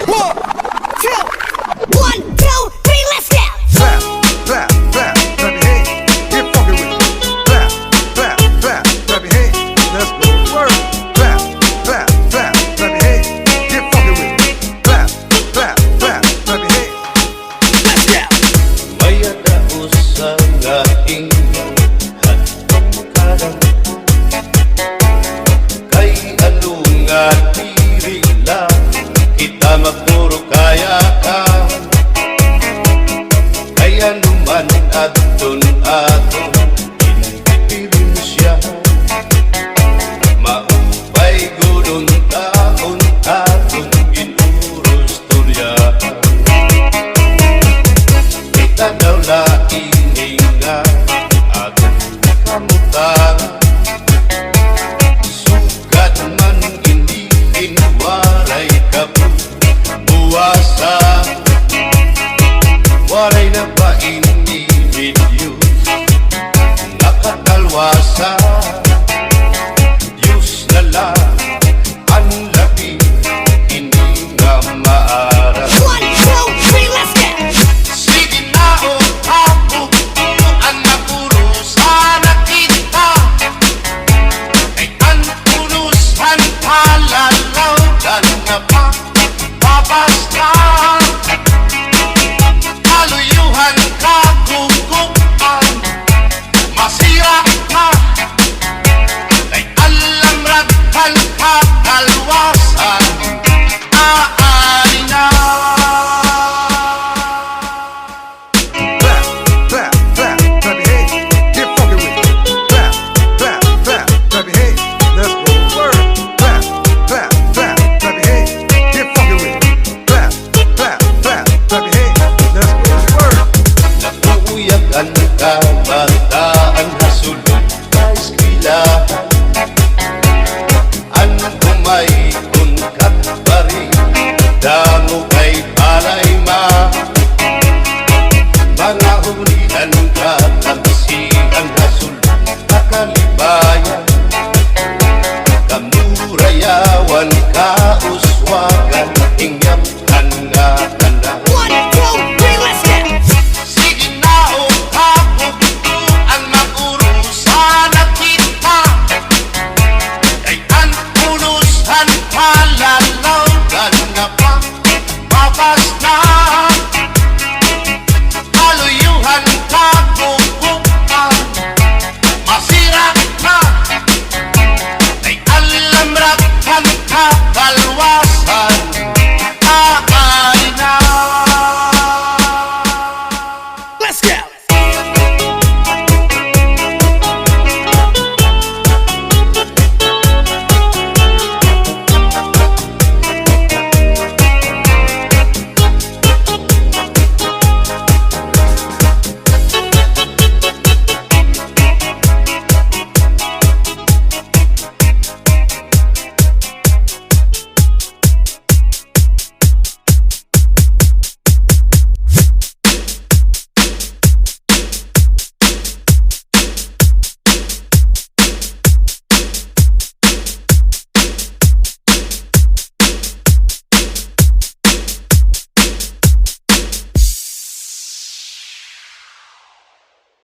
One, two, 1, 2, 3, let's go. Clap, clap, clap, clap your hands. Get funky with it. Clap, clap, clap, clap your hands. Let's go to work. Clap, clap, clap, clap your hands. Get funky with it. Clap, clap, clap, clap your hands. Let's go. Maya daos sa aking hatpagkarang kay anong atiri lang kita magpuro kaya ka kaya naman aton inpipirin siya maupay gulong taon aton ginuros turya kita daw na ininga aton kamutang sugat man hindi inwaray kabuwasa waray na ba hindi video nakatalwasa Diyos na lang ang labi hindi nga maara 1, 2, 3, let's go. sige na o ako ang napuro sana kita ay ang punusan palalaw dan na pa babasta kaluyuhan kagugupan masira ka ay alam raghal kakalwasan aari na Clap, clap, clap, clap your hands. Get funky with it. Clap, clap, clap, clap your hands. Let's go to work. Clap, clap, clap, clap your hands. Get funky with it. Clap, clap, clap, clap your hands. Let's go to work. Nakuuyak ang kabataan na sulod sa eskwelahan ang kumaikon kat pa rin damo kay palay ma mga ulian kataksian na sulod kakalibayan kamurayawan kauswagan hingyap tanda-tanda 1, 2, 3, let's go. sige na o ako ang maguro sana kita kay ang punusan palalaw dan nga pa babas na